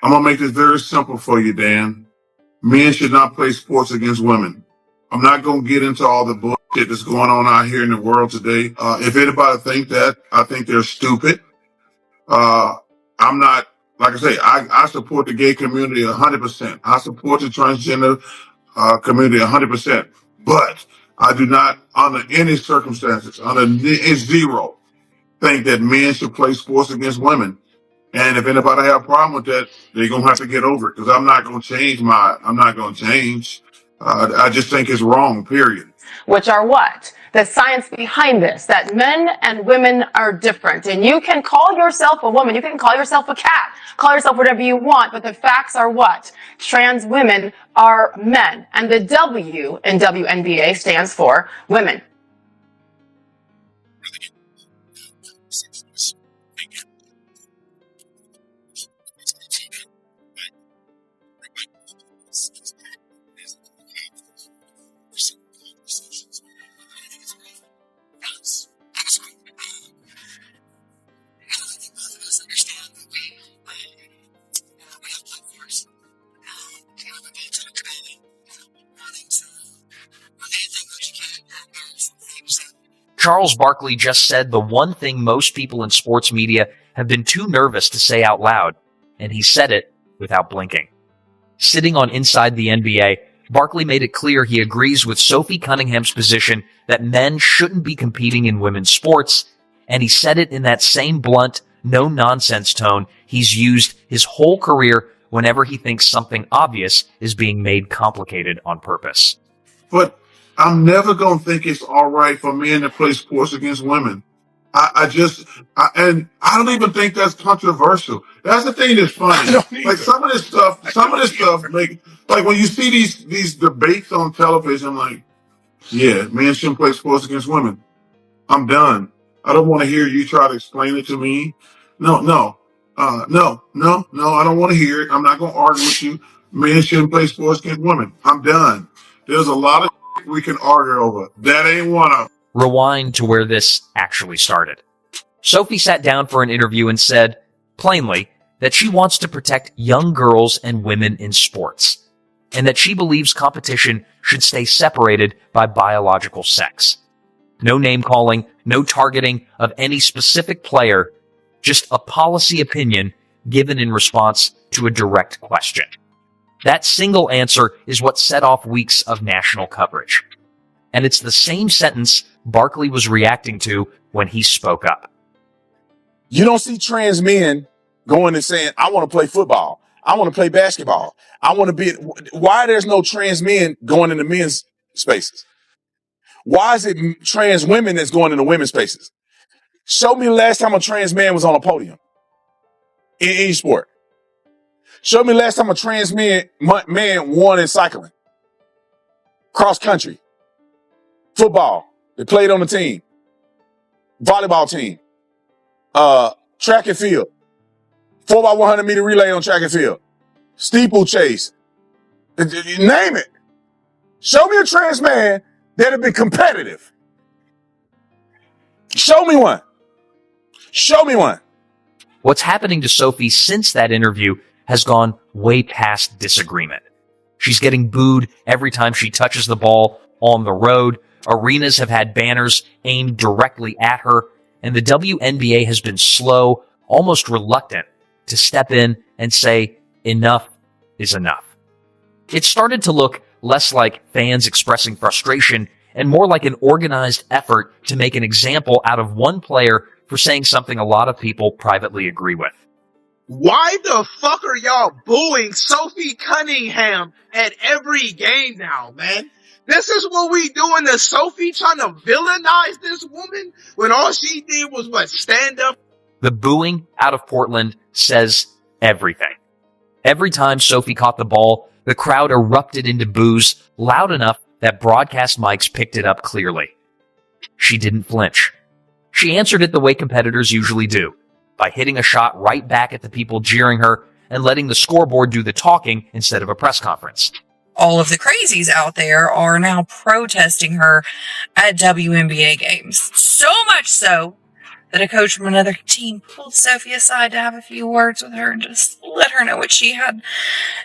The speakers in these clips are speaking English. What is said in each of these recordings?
I'm going to make this very simple for you, Dan. Men should not play sports against women. I'm not going to get into all the bullshit that's going on out here in the world today. If anybody think that, I think they're stupid. I'm not, like I say, I support the gay community 100%. I support the transgender community 100%. But I do not, under any circumstances, zero, think that men should play sports against women. And if anybody have a problem with that, they're going to have to get over it, because I'm not going to change. I just think it's wrong, period. Which are what? The science behind this, that men and women are different. And you can call yourself a woman, you can call yourself a cat, call yourself whatever you want, but the facts are what? Trans women are men. And the W in WNBA stands for women. Charles Barkley just said the one thing most people in sports media have been too nervous to say out loud, and he said it without blinking. Sitting on Inside the NBA, Barkley made it clear he agrees with Sophie Cunningham's position that men shouldn't be competing in women's sports, and he said it in that same blunt, no-nonsense tone he's used his whole career whenever he thinks something obvious is being made complicated on purpose. But I'm never going to think it's all right for men to play sports against women. And I don't even think that's controversial. That's the thing that's funny. Like some of this stuff, like when you see these debates on television, I'm like, yeah, men shouldn't play sports against women. I'm done. I don't want to hear you try to explain it to me. No, I don't want to hear it. I'm not going to argue with you. Men shouldn't play sports against women. I'm done. There's a lot of we can argue over. That ain't one of them. Rewind to where this actually started. Sophie sat down for an interview and said, plainly, that she wants to protect young girls and women in sports, and that she believes competition should stay separated by biological sex. No name-calling, no targeting of any specific player, just a policy opinion given in response to a direct question. That single answer is what set off weeks of national coverage. And it's the same sentence Barkley was reacting to when he spoke up. You don't see trans men going and saying, I want to play football. I want to play basketball. I want to be. Why there's no trans men going into men's spaces? Why is it trans women that's going into women's spaces? Show me the last time a trans man was on a podium in any sport. Show me the last time a trans man won in cycling, cross country, football. They played on the team, volleyball team, track and field, 4x100 meter relay on track and field, steeplechase. Name it. Show me a trans man that have been competitive. Show me one. Show me one. What's happening to Sophie since that interview has gone way past disagreement. She's getting booed every time she touches the ball on the road. Arenas have had banners aimed directly at her, and the WNBA has been slow, almost reluctant, to step in and say, enough is enough. It started to look less like fans expressing frustration and more like an organized effort to make an example out of one player for saying something a lot of people privately agree with. Why the fuck are y'all booing Sophie Cunningham at every game now, man? This is what we doing to Sophie, trying to villainize this woman when all she did was, stand up? The booing out of Portland says everything. Every time Sophie caught the ball, the crowd erupted into boos loud enough that broadcast mics picked it up clearly. She didn't flinch. She answered it the way competitors usually do, by hitting a shot right back at the people jeering her and letting the scoreboard do the talking instead of a press conference. All of the crazies out there are now protesting her at WNBA games. So much so that a coach from another team pulled Sophie aside to have a few words with her and just let her know what she had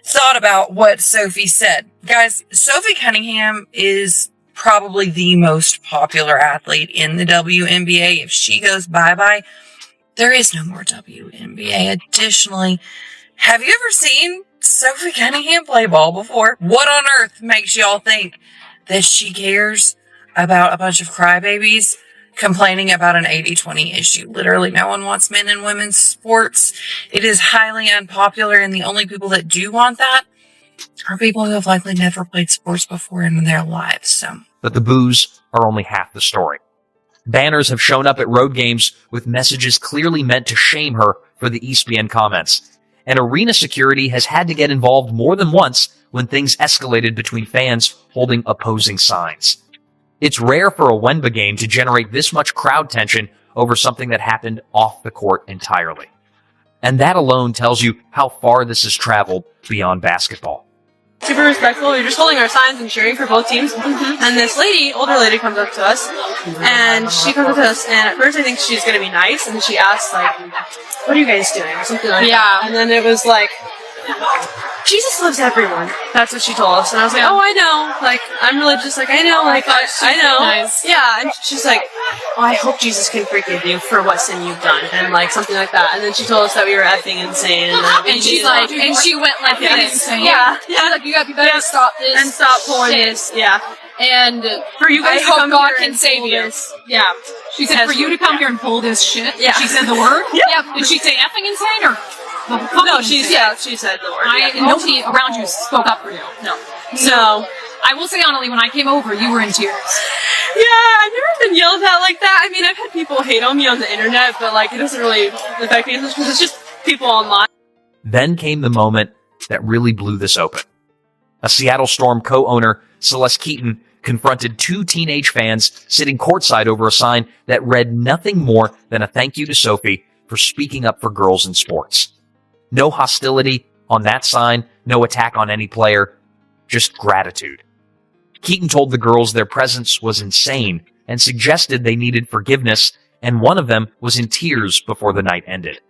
thought about what Sophie said. Guys, Sophie Cunningham is probably the most popular athlete in the WNBA. If she goes bye-bye, there is no more WNBA. Additionally, have you ever seen Sophie Cunningham play ball before? What on earth makes y'all think that she cares about a bunch of crybabies complaining about an 80-20 issue? Literally, no one wants men and women's sports. It is highly unpopular, and the only people that do want that are people who have likely never played sports before in their lives. But the boos are only half the story. Banners have shown up at road games with messages clearly meant to shame her for the ESPN comments. And arena security has had to get involved more than once when things escalated between fans holding opposing signs. It's rare for a WNBA game to generate this much crowd tension over something that happened off the court entirely. And that alone tells you how far this has traveled beyond basketball. Super respectful. We were just holding our signs and cheering for both teams. And this older lady comes up to us, and she comes up to us, and at first I think she's going to be nice, and she asks, like, what are you guys doing? Or something like that. And then it was like, Jesus loves everyone. That's what she told us. And I was like, oh, I know. Like, I'm religious. Like, I know. Like, I know. Nice. Yeah. And she's like, oh, I hope Jesus can forgive you for what sin you've done. And, like, something like that. And then she told us that we were effing insane. And she's like, and she went like, insane. Yeah. Yeah. Like, you better stop this. And stop pulling this. Yeah. And for you guys I to hope come God here can and save pull you. this. Yeah. She said, for you to come here and pull this shit. Yeah. She said the word? Yeah. Did she say effing insane or? No, she said the word. Nobody around you spoke up for you. No. So, I will say honestly, when I came over, you were in tears. yeah, I've never been yelled at like that. I mean, I've had people hate on me on the internet, but like, it doesn't really affect me because it's just people online. Then came the moment that really blew this open. A Seattle Storm co-owner, Celeste Keaton, confronted two teenage fans sitting courtside over a sign that read nothing more than a thank you to Sophie for speaking up for girls in sports. No hostility on that sign, no attack on any player, just gratitude. Keaton told the girls their presence was insane and suggested they needed forgiveness, and one of them was in tears before the night ended.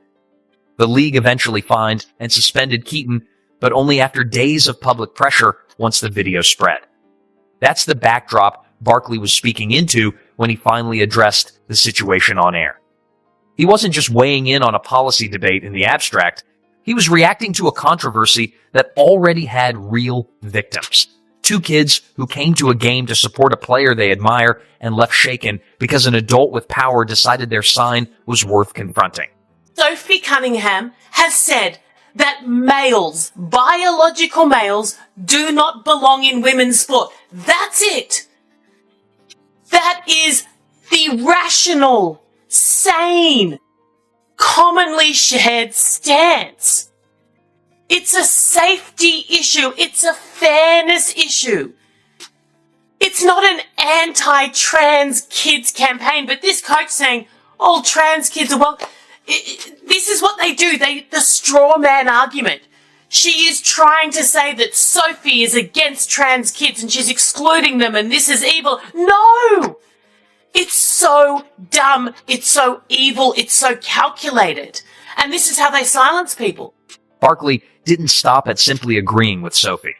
The league eventually fined and suspended Keaton, but only after days of public pressure once the video spread. That's the backdrop Barkley was speaking into when he finally addressed the situation on air. He wasn't just weighing in on a policy debate in the abstract. He was reacting to a controversy that already had real victims. Two kids who came to a game to support a player they admire and left shaken because an adult with power decided their sign was worth confronting. Sophie Cunningham has said that males, biological males, do not belong in women's sport. That's it. That is the rational, sane, commonly shared stance. It's a safety issue. It's a fairness issue. It's not an anti-trans kids campaign, but this coach saying, all trans kids are well, this is what they do. The straw man argument. She is trying to say that Sophie is against trans kids and she's excluding them and this is evil. No! It's so dumb, it's so evil, it's so calculated. And this is how they silence people. Barkley didn't stop at simply agreeing with Sophie.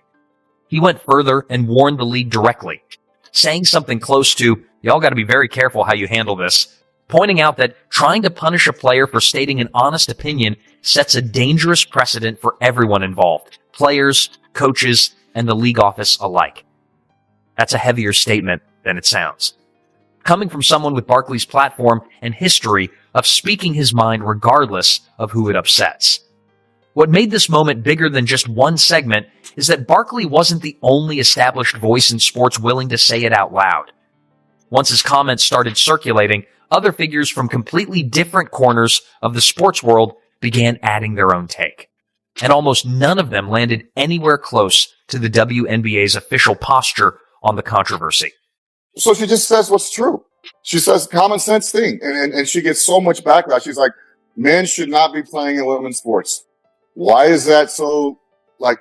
He went further and warned the league directly, saying something close to, y'all gotta be very careful how you handle this, pointing out that trying to punish a player for stating an honest opinion sets a dangerous precedent for everyone involved, players, coaches, and the league office alike. That's a heavier statement than it sounds. Coming from someone with Barkley's platform and history of speaking his mind regardless of who it upsets. What made this moment bigger than just one segment is that Barkley wasn't the only established voice in sports willing to say it out loud. Once his comments started circulating, other figures from completely different corners of the sports world began adding their own take. And almost none of them landed anywhere close to the WNBA's official posture on the controversy. So she just says what's true. She says common sense thing. And she gets so much backlash. She's like, men should not be playing in women's sports. Why is that so I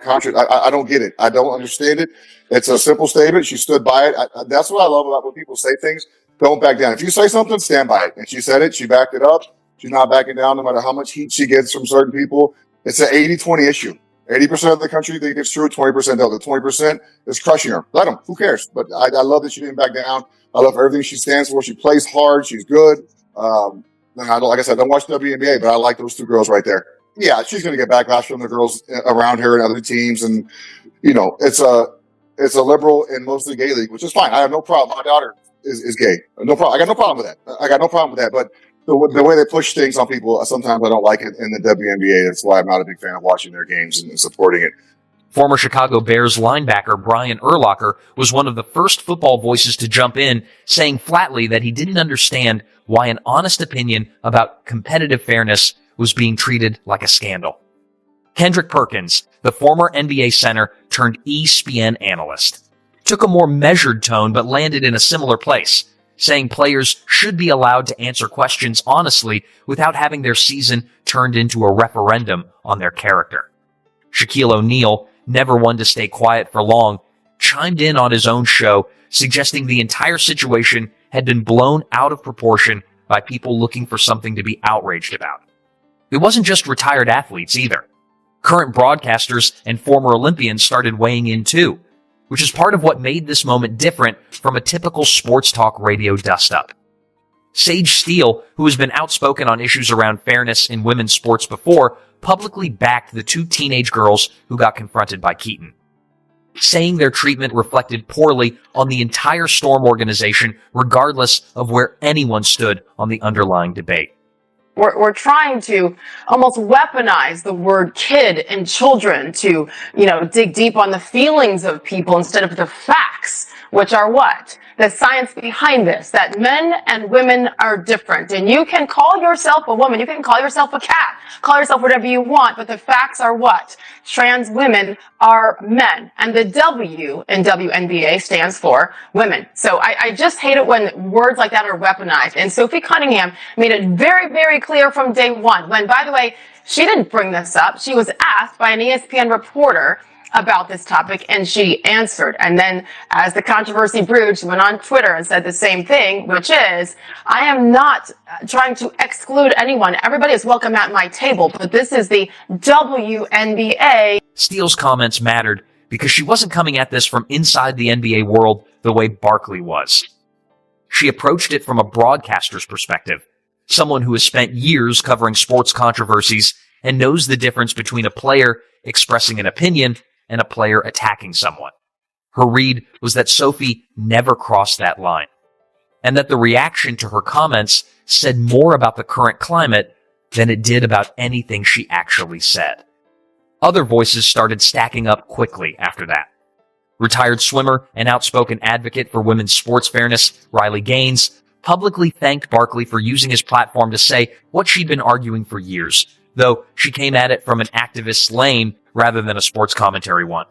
don't get it. I don't understand it. It's a simple statement. She stood by it. That's what I love about when people say things. Don't back down. If you say something, stand by it. And she said it. She backed it up. She's not backing down no matter how much heat she gets from certain people. It's an 80-20 issue. 80% of the country think it's true, 20% don't. The 20% is crushing her. Let them. Who cares? But I love that she didn't back down. I love everything she stands for. She plays hard. She's good. Like I said, I don't watch WNBA, but I like those two girls right there. Yeah, she's going to get backlash from the girls around her and other teams. And, it's a liberal and mostly gay league, which is fine. I have no problem. My daughter is gay. No problem. I got no problem with that. But the way they push things on people, sometimes I don't like it in the WNBA. That's why I'm not a big fan of watching their games and supporting it. Former Chicago Bears linebacker Brian Urlacher was one of the first football voices to jump in, saying flatly that he didn't understand why an honest opinion about competitive fairness was being treated like a scandal. Kendrick Perkins, the former NBA center turned ESPN analyst, took a more measured tone but landed in a similar place, saying players should be allowed to answer questions honestly without having their season turned into a referendum on their character. Shaquille O'Neal, never one to stay quiet for long, chimed in on his own show, suggesting the entire situation had been blown out of proportion by people looking for something to be outraged about. It wasn't just retired athletes either. Current broadcasters and former Olympians started weighing in too, which is part of what made this moment different from a typical sports talk radio dust-up. Sage Steele, who has been outspoken on issues around fairness in women's sports before, publicly backed the two teenage girls who got confronted by Keaton, saying their treatment reflected poorly on the entire Storm organization, regardless of where anyone stood on the underlying debate. We're trying to almost weaponize the word kid and children to, dig deep on the feelings of people instead of the facts, which are what? The science behind this, that men and women are different. And you can call yourself a woman, you can call yourself a cat, call yourself whatever you want, but the facts are what? Trans women are men. And the W in WNBA stands for women. So I just hate it when words like that are weaponized. And Sophie Cunningham made it very, very clear from day one, when, by the way, she didn't bring this up. She was asked by an ESPN reporter about this topic, and she answered. And then as the controversy brewed, she went on Twitter and said the same thing, which is, I am not trying to exclude anyone. Everybody is welcome at my table, but this is the WNBA. Steele's comments mattered because she wasn't coming at this from inside the NBA world the way Barkley was. She approached it from a broadcaster's perspective, someone who has spent years covering sports controversies and knows the difference between a player expressing an opinion and a player attacking someone. Her read was that Sophie never crossed that line, and that the reaction to her comments said more about the current climate than it did about anything she actually said. Other voices started stacking up quickly after that. Retired swimmer and outspoken advocate for women's sports fairness, Riley Gaines, publicly thanked Barkley for using his platform to say what she'd been arguing for years, though she came at it from an activist lane rather than a sports commentary one.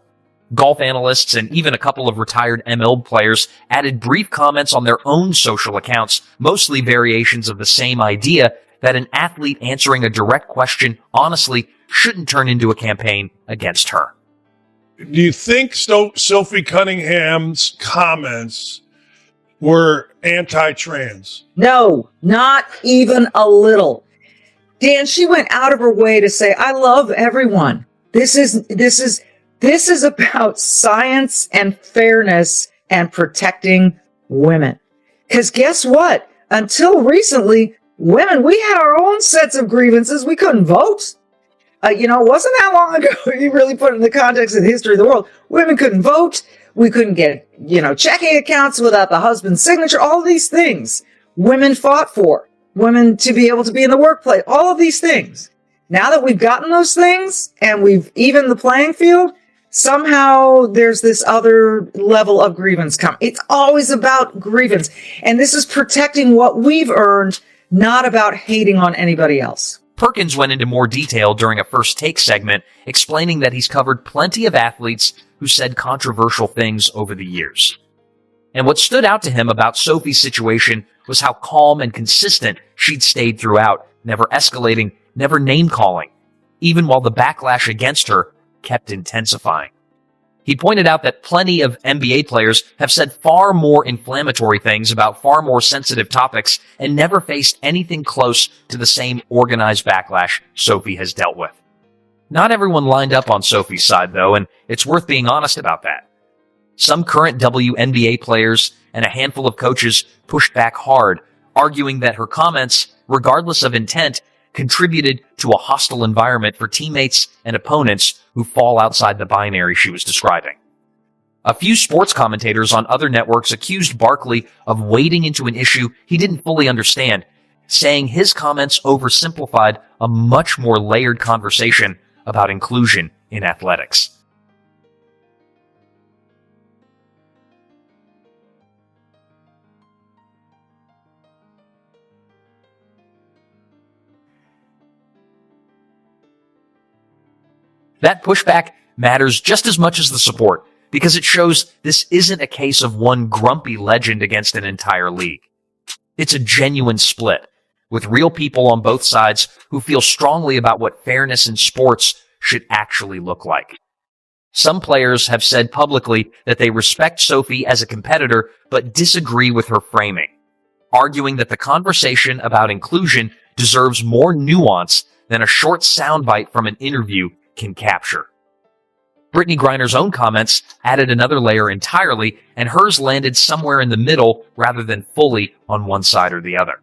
Golf analysts and even a couple of retired MLB players added brief comments on their own social accounts, mostly variations of the same idea that an athlete answering a direct question honestly shouldn't turn into a campaign against her. Do you think Sophie Cunningham's comments were anti-trans? No, not even a little. Dan, she went out of her way to say, I love everyone. This is about science and fairness and protecting women. Because guess what? Until recently, women, we had our own sets of grievances. We couldn't vote. It wasn't that long ago. You really put it in the context of the history of the world. Women couldn't vote. We couldn't get, checking accounts without the husband's signature. All these things women fought for. Women to be able to be in the workplace. All of these things. Now that we've gotten those things and we've evened the playing field, somehow there's this other level of grievance come. It's always about grievance. And this is protecting what we've earned, not about hating on anybody else. Perkins went into more detail during a First Take segment, explaining that he's covered plenty of athletes who said controversial things over the years. And what stood out to him about Sophie's situation was how calm and consistent she'd stayed throughout, never escalating, never name-calling, even while the backlash against her kept intensifying. He pointed out that plenty of NBA players have said far more inflammatory things about far more sensitive topics and never faced anything close to the same organized backlash Sophie has dealt with. Not everyone lined up on Sophie's side, though, and it's worth being honest about that. Some current WNBA players and a handful of coaches pushed back hard, arguing that her comments, regardless of intent, contributed to a hostile environment for teammates and opponents who fall outside the binary she was describing. A few sports commentators on other networks accused Barkley of wading into an issue he didn't fully understand, saying his comments oversimplified a much more layered conversation about inclusion in athletics. That pushback matters just as much as the support, because it shows this isn't a case of one grumpy legend against an entire league. It's a genuine split, with real people on both sides who feel strongly about what fairness in sports should actually look like. Some players have said publicly that they respect Sophie as a competitor but disagree with her framing, arguing that the conversation about inclusion deserves more nuance than a short soundbite from an interview can capture. Brittney Griner's own comments added another layer entirely, and hers landed somewhere in the middle rather than fully on one side or the other.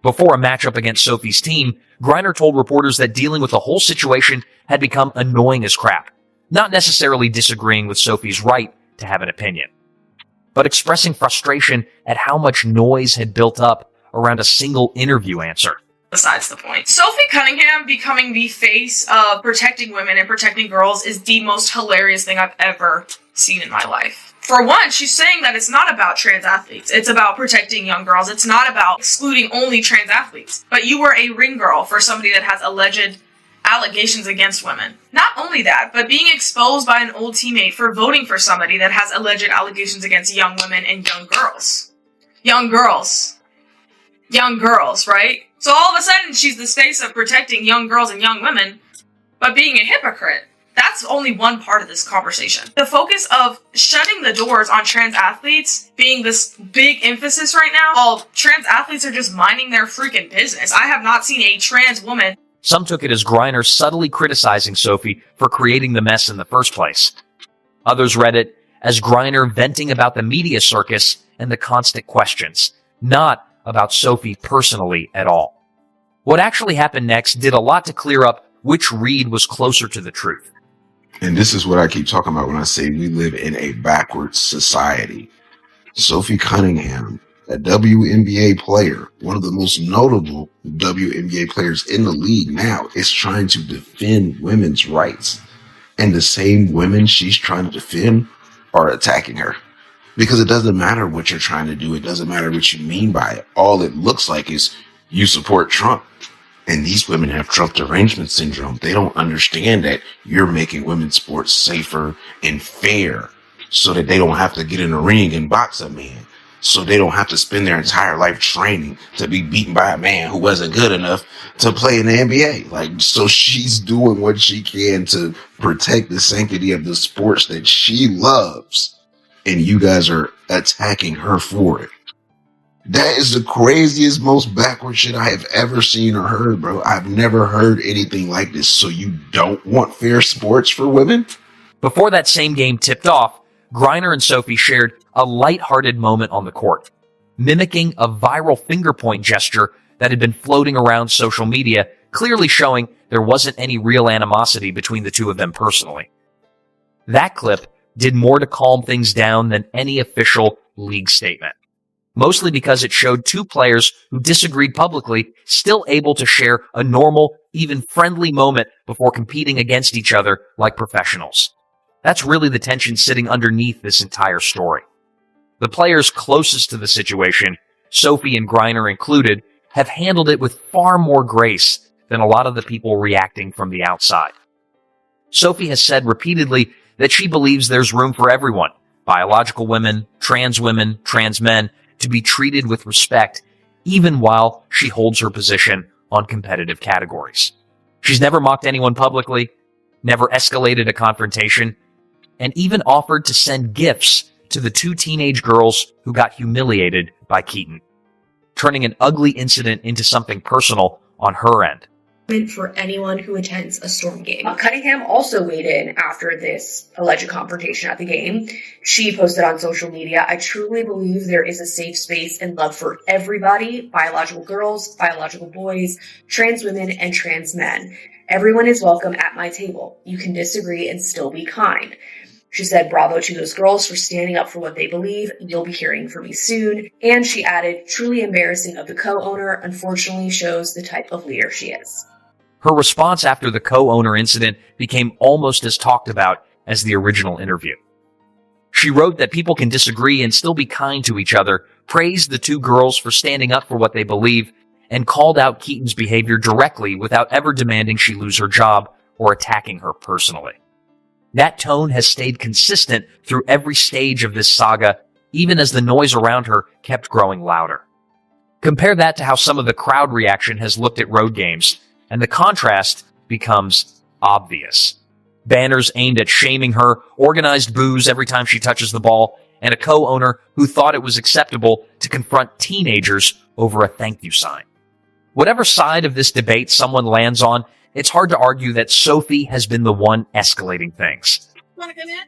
Before a matchup against Sophie's team, Griner told reporters that dealing with the whole situation had become annoying as crap, not necessarily disagreeing with Sophie's right to have an opinion, but expressing frustration at how much noise had built up around a single interview answer. Besides the point. Sophie Cunningham becoming the face of protecting women and protecting girls is the most hilarious thing I've ever seen in my life. For one, she's saying that it's not about trans athletes. It's about protecting young girls. It's not about excluding only trans athletes. But you were a ring girl for somebody that has alleged allegations against women. Not only that, but being exposed by an old teammate for voting for somebody that has alleged allegations against young women and young girls. Young girls. Young girls, right? So all of a sudden, she's the face of protecting young girls and young women, but being a hypocrite. That's only one part of this conversation. The focus of shutting the doors on trans athletes being this big emphasis right now, while trans athletes are just minding their freaking business. I have not seen a trans woman. Some took it as Griner subtly criticizing Sophie for creating the mess in the first place. Others read it as Griner venting about the media circus and the constant questions, not about Sophie personally at all. What actually happened next did a lot to clear up which read was closer to the truth. And this is what I keep talking about when I say we live in a backwards society. Sophie Cunningham, a WNBA player, one of the most notable WNBA players in the league now, is trying to defend women's rights. And the same women she's trying to defend are attacking her. Because it doesn't matter what you're trying to do. It doesn't matter what you mean by it. All it looks like is you support Trump. And these women have Trump derangement syndrome. They don't understand that you're making women's sports safer and fair so that they don't have to get in a ring and box a man. So they don't have to spend their entire life training to be beaten by a man who wasn't good enough to play in the NBA. So she's doing what she can to protect the sanctity of the sports that she loves. And you guys are attacking her for it. That is the craziest, most backward shit I have ever seen or heard, bro. I've never heard anything like this. So you don't want fair sports for women? Before that same game tipped off, Griner and Sophie shared a lighthearted moment on the court, mimicking a viral finger point gesture that had been floating around social media, clearly showing there wasn't any real animosity between the two of them personally. That clip did more to calm things down than any official league statement, mostly because it showed two players who disagreed publicly still able to share a normal, even friendly moment before competing against each other like professionals. That's really the tension sitting underneath this entire story. The players closest to the situation, Sophie and Griner included, have handled it with far more grace than a lot of the people reacting from the outside. Sophie has said repeatedly that she believes there's room for everyone, biological women, trans men, to be treated with respect, even while she holds her position on competitive categories. She's never mocked anyone publicly, never escalated a confrontation, and even offered to send gifts to the two teenage girls who got humiliated by Keaton, turning an ugly incident into something personal on her end. For anyone who attends a Storm game. Cunningham also weighed in after this alleged confrontation at the game. She posted on social media, "I truly believe there is a safe space and love for everybody, biological girls, biological boys, trans women, and trans men. Everyone is welcome at my table. You can disagree and still be kind." She said, "Bravo to those girls for standing up for what they believe. You'll be hearing from me soon." And she added, "Truly embarrassing of the co-owner. Unfortunately shows the type of leader she is." Her response after the co-owner incident became almost as talked about as the original interview. She wrote that people can disagree and still be kind to each other, praised the two girls for standing up for what they believe, and called out Keaton's behavior directly without ever demanding she lose her job or attacking her personally. That tone has stayed consistent through every stage of this saga, even as the noise around her kept growing louder. Compare that to how some of the crowd reaction has looked at road games, and the contrast becomes obvious. Banners aimed at shaming her, organized boos every time she touches the ball, and a co-owner who thought it was acceptable to confront teenagers over a thank you sign. Whatever side of this debate someone lands on, it's hard to argue that Sophie has been the one escalating things. Want to come in?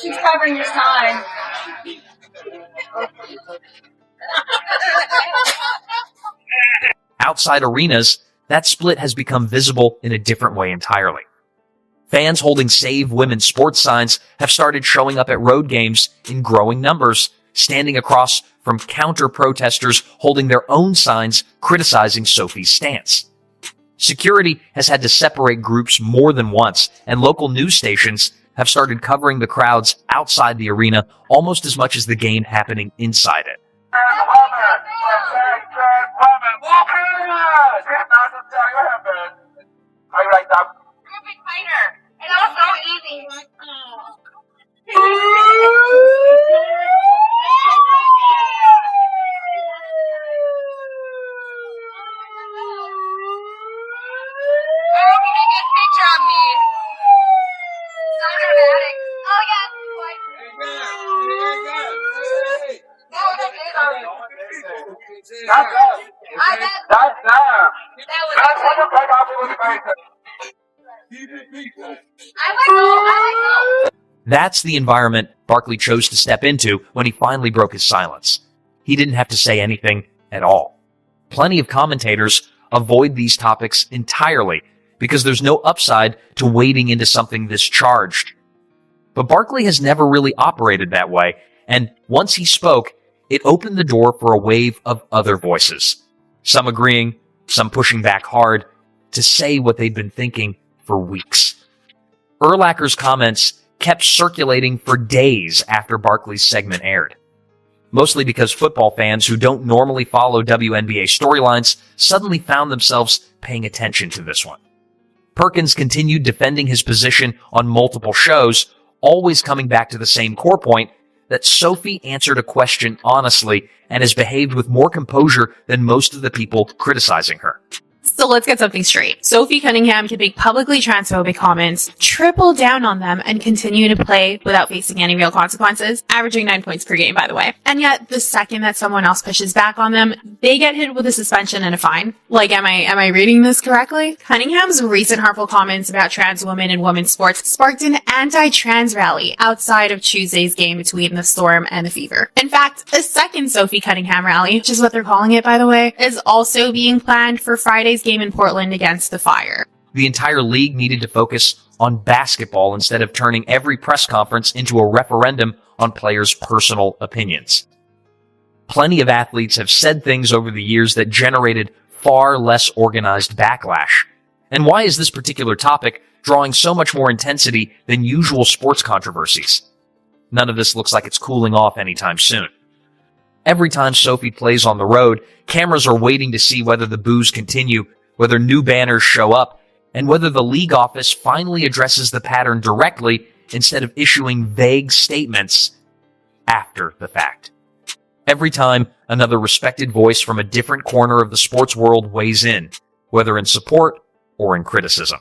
She's covering your sign. Outside arenas, that split has become visible in a different way entirely. Fans holding Save Women's Sports signs have started showing up at road games in growing numbers, standing across from counter-protesters holding their own signs criticizing Sophie's stance. Security has had to separate groups more than once, and local news stations have started covering the crowds outside the arena almost as much as the game happening inside it. And also easy. That's the environment Barkley chose to step into when he finally broke his silence. He didn't have to say anything at all. Plenty of commentators avoid these topics entirely because there's no upside to wading into something this charged. But Barkley has never really operated that way, and once he spoke, it opened the door for a wave of other voices. Some agreeing, some pushing back hard, to say what they'd been thinking for weeks. Urlacher's comments kept circulating for days after Barkley's segment aired. Mostly because football fans who don't normally follow WNBA storylines suddenly found themselves paying attention to this one. Perkins continued defending his position on multiple shows, always coming back to the same core point that Sophie answered a question honestly and has behaved with more composure than most of the people criticizing her. So let's get something straight. Sophie Cunningham can make publicly transphobic comments, triple down on them, and continue to play without facing any real consequences, averaging 9 points per game, by the way. And yet, the second that someone else pushes back on them, they get hit with a suspension and a fine. Like, am I reading this correctly? Cunningham's recent harmful comments about trans women in women's sports sparked an anti-trans rally outside of Tuesday's game between the Storm and the Fever. In fact, a second Sophie Cunningham rally, which is what they're calling it, by the way, is also being planned for Friday's game in Portland against the Fire. The entire league needed to focus on basketball instead of turning every press conference into a referendum on players' personal opinions. Plenty of athletes have said things over the years that generated far less organized backlash. And why is this particular topic drawing so much more intensity than usual sports controversies? None of this looks like it's cooling off anytime soon. Every time Sophie plays on the road, cameras are waiting to see whether the boos continue, whether new banners show up, and whether the league office finally addresses the pattern directly instead of issuing vague statements after the fact. Every time, another respected voice from a different corner of the sports world weighs in, whether in support or in criticism.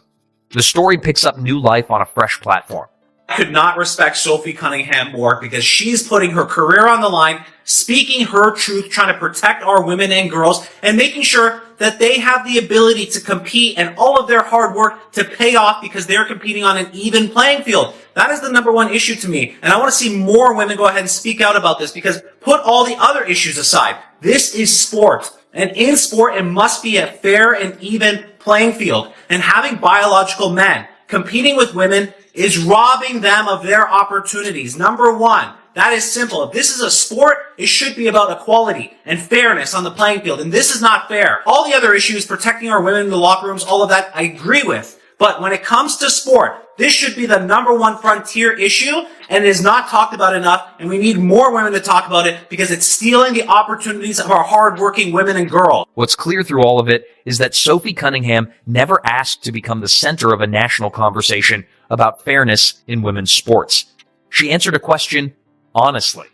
The story picks up new life on a fresh platform. I could not respect Sophie Cunningham more because she's putting her career on the line, speaking her truth, trying to protect our women and girls, and making sure that they have the ability to compete and all of their hard work to pay off because they're competing on an even playing field. That is the number one issue to me. And I want to see more women go ahead and speak out about this because put all the other issues aside. This is sport. And in sport, it must be a fair and even playing field. And having biological men competing with women is robbing them of their opportunities. Number one, that is simple. If this is a sport, it should be about equality and fairness on the playing field. And this is not fair. All the other issues, protecting our women in the locker rooms, all of that, I agree with. But when it comes to sport, this should be the number one frontier issue, and it is not talked about enough, and we need more women to talk about it because it's stealing the opportunities of our hardworking women and girls. What's clear through all of it is that Sophie Cunningham never asked to become the center of a national conversation about fairness in women's sports. She answered a question honestly,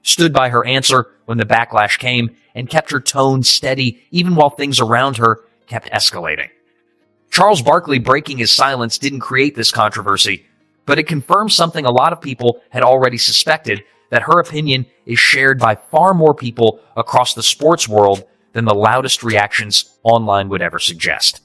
stood by her answer when the backlash came, and kept her tone steady even while things around her kept escalating. Charles Barkley breaking his silence didn't create this controversy, but it confirms something a lot of people had already suspected, that her opinion is shared by far more people across the sports world than the loudest reactions online would ever suggest.